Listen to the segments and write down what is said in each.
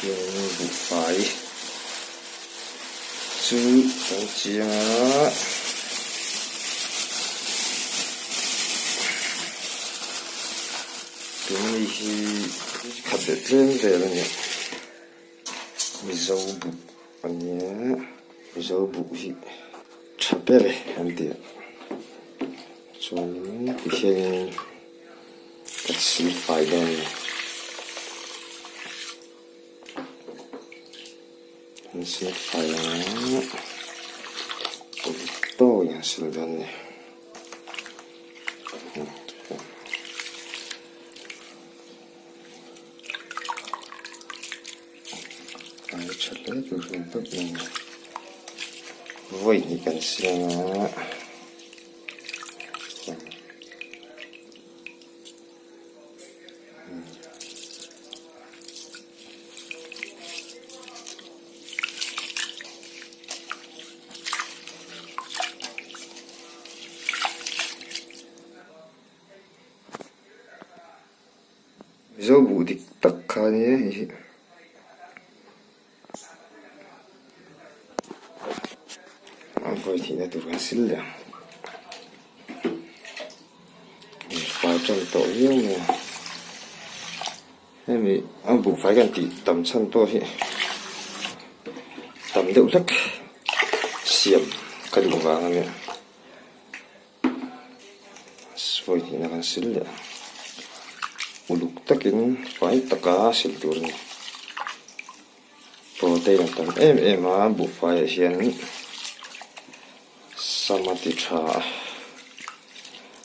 hiện vụ phải chứ chẳng chia cái này thì khắp được thêm về là nhỉ dầu bụ anh nhé dầu bụ thì chả biết đấy anh tiệt chúng cái hiện cái sự phải đây mình sẽ phải to yang sildan này phải chặt lấy từ phần tóc này vậy thì cần xem dấu bụ thì tất cả này vậy thì là tụi xin là phải trong tổ yêu nè em bị ông bụ phải gần tí tầm chân tôi thì tầm đậu lắc xiêm cái đồ vàng này vậy thì là xin là uluk takin phải tất cả xin tur này protein là tầm em mà bụ phải hiện samati cha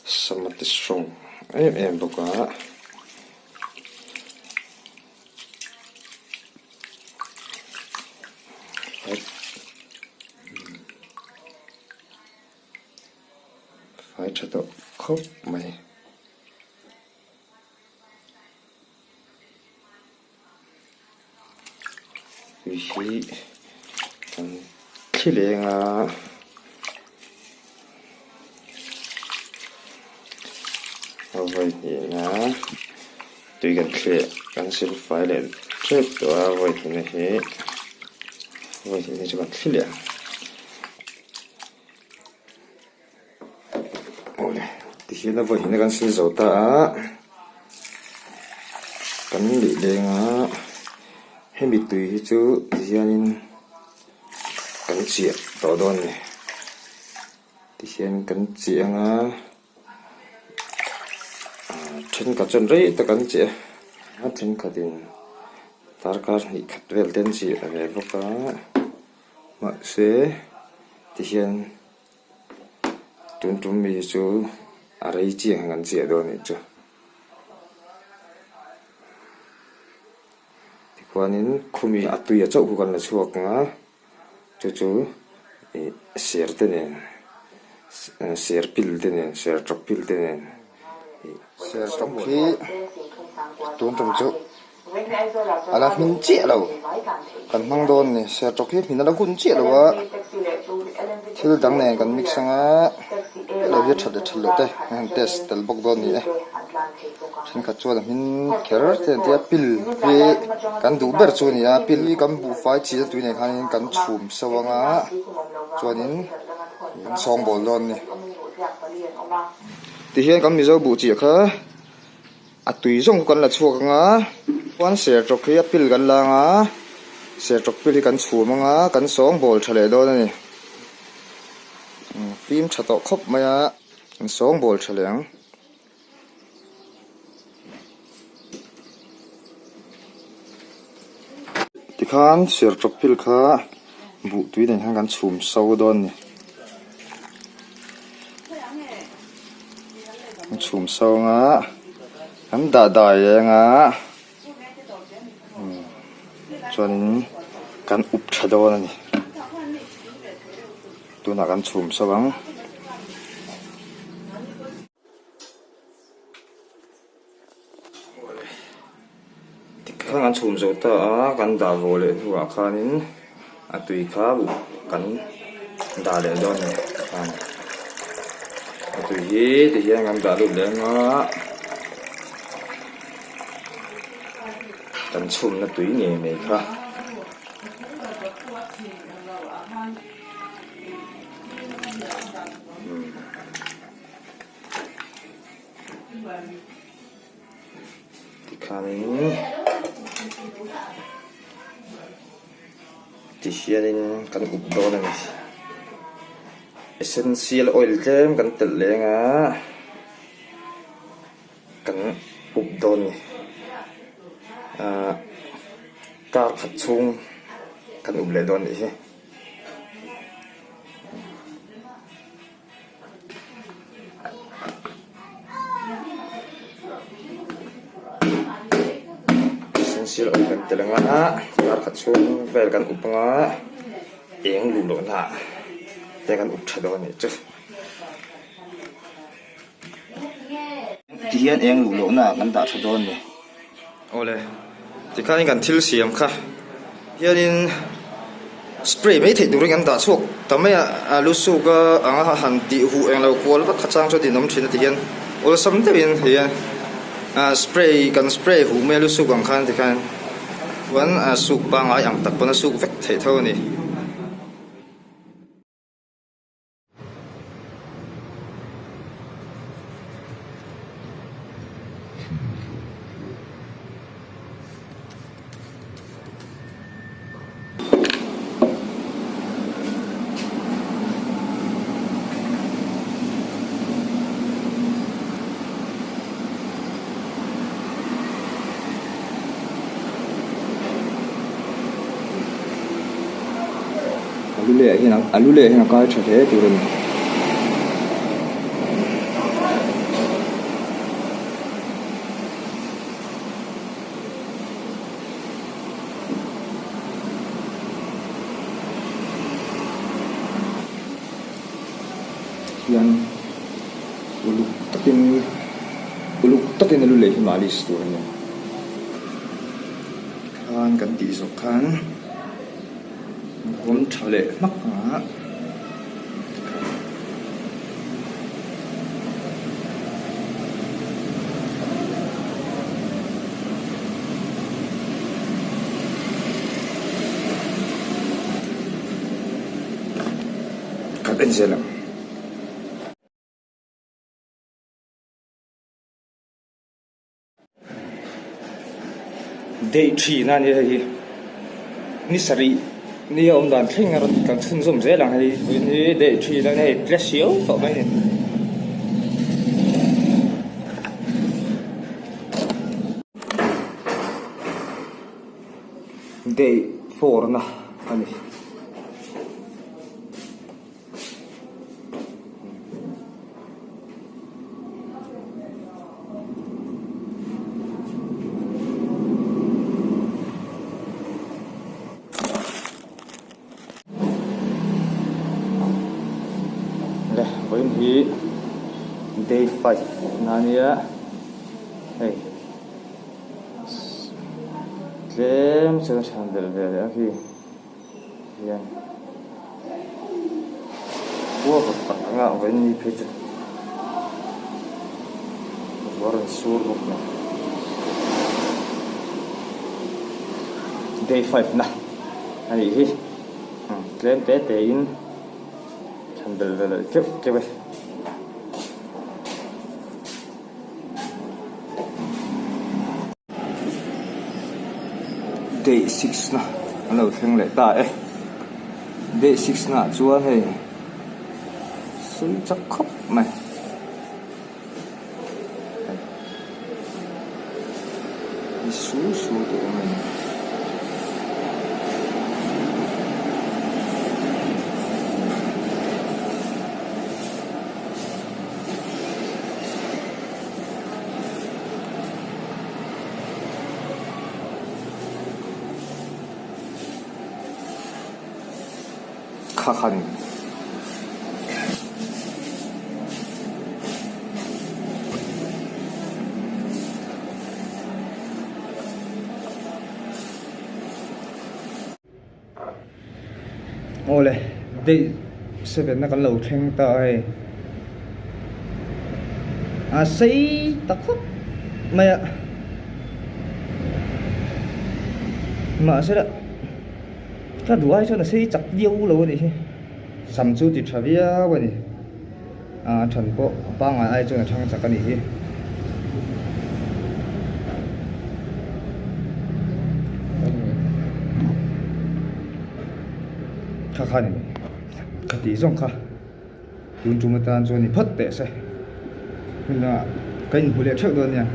samati strong em boka phải cho tôi khóc mày vì khi liền vậy thì nó tùy gần kia gần xin phải là trước đó vậy thì này vậy thì cho bạn khi liền ôi thì khi nó vậy thì nó gần xin dầu ta gần bị liền hay bị tùy chứ thì anh gần chuyện tỏ đòn này thì hiện gần chuyện trên cả chân rây ta cần chị trên cả tiền ta cả hít khát về tên chị là về vô cả mà sẽ thì hiện tuần mình chú ở đây chị hàng ngàn chị đó này chứ thì quan đến không bị ắt tuổi cho cô còn là chuộc ngã chú share tên này share pil tên này share chọc pil tên này xe trong khi tuôn trong chỗ là mình chết rồi cần mang đòn này xe trong khi mình đã cũng chết rồi á thì đằng này cần mix sang á là viết thật được đây hàng test từ bọc đòn này trên cả chỗ là mình kéo thì pil về cần đủ bớt chỗ này pil cần bù phải chỉ tụi này hàng cần chùm sâu á cho nên xong bộ đòn này thì hiện cầm mizo bụ chỉ khá tùy dùng con là chua ngá quan sẽ chọc khi pil gan la ngá sẽ chọc pil thì cần chua mà ngá cần sống bol chale đó này phim chặt tọ khóc mày cần sống bol chale thì khán sẽ chọc pil khá bụ tùy này hàng cần chùm sâu đó này chùm sâu ngá hắn đà đài ngá cho nên cần úp chả đó này tôi là cần chùm sâu bằng thì cần chùm sâu ta cần đà vô lệ thua khá nên tùy khá bụ cần đà lệ đó này tùy thì hiện ngắm đã được đấy ngó กันชุ่มนะตุ้ยเงี้ยนี่ครับที่ข้านี้ที่เชียร์นี่กันอุบโดนนี่essential oil เต็มกันติดเลยงะกันอุบโดนนี่การขัดชุ่มกันอุบเลยโดนนี่ใช่essential oil กันติดเลยงะการขัดชุ่มเวลกันอุบงะเองรู้หรอนะแต่กันอุบชะโดนนี่จุที่เห็นเองรู้หรอนะกันด่าชะโดนนี่โอ้เลยที่ข้านี่กันทิลเสียมค่ะเฮียนี่สเปรย์ไม่ถึงดูเรื่องด่าชกแต่ไม่รู้สึกก็หันตีหูเองเรากลัวแล้วก็ขจังจนตีน้ำชิ้นที่เห็นโอ้สมเด็จเฮียสเปรย์กันสเปรย์หูไม่รู้สึกกังคันที่กันวันสุกบางอย่างตักปนสุกเวกเท่าเท่านี้알룰레 그냥 가르쳐 돼 그러면 yan uluk takin alul레 himalis to kanya kan ganti so kanผมทะเลมักหาขับเป็นเสียแล้วเดชีนั่นนี่สรีนี่อมดานเพ่งอะไรกันขึ้นสมเสหลังให้นี่เดชีแล้วให้เพลสเชียวต่อไปเนี่ยDay 4 นะอันนี้วันที่ day 5นั่นเนี่ยเฮ้ยเต็มเสื้อชั้นเดิมเลยอ่ะพี่ยังวัวกับปังอ่ะวันนี้เพชรวัวรันสูรุกนะ day 5นะอันนี้เต็มเต็มชั้นเดิมเลยเก็บไปDay 6 นะเราแข่งเลยตาย Day 6 นะชัวร์ให้ซื้อจักครบไหมสู้ตัวมัน카카니 올해 day 7 na kan lo theng tai sei takot maya mà sẽ đó cái đuôi cho nó sẽ chặt yêu lâu đi sắm chú thì trả vía vậy nè à chuẩn bộ ba ngày ai cho nó thăng chặt cái này khá khá này cái tí giống khá chúng ta cho này phất tệ sẽ nên là cái hình phụ liệu trước rồi nha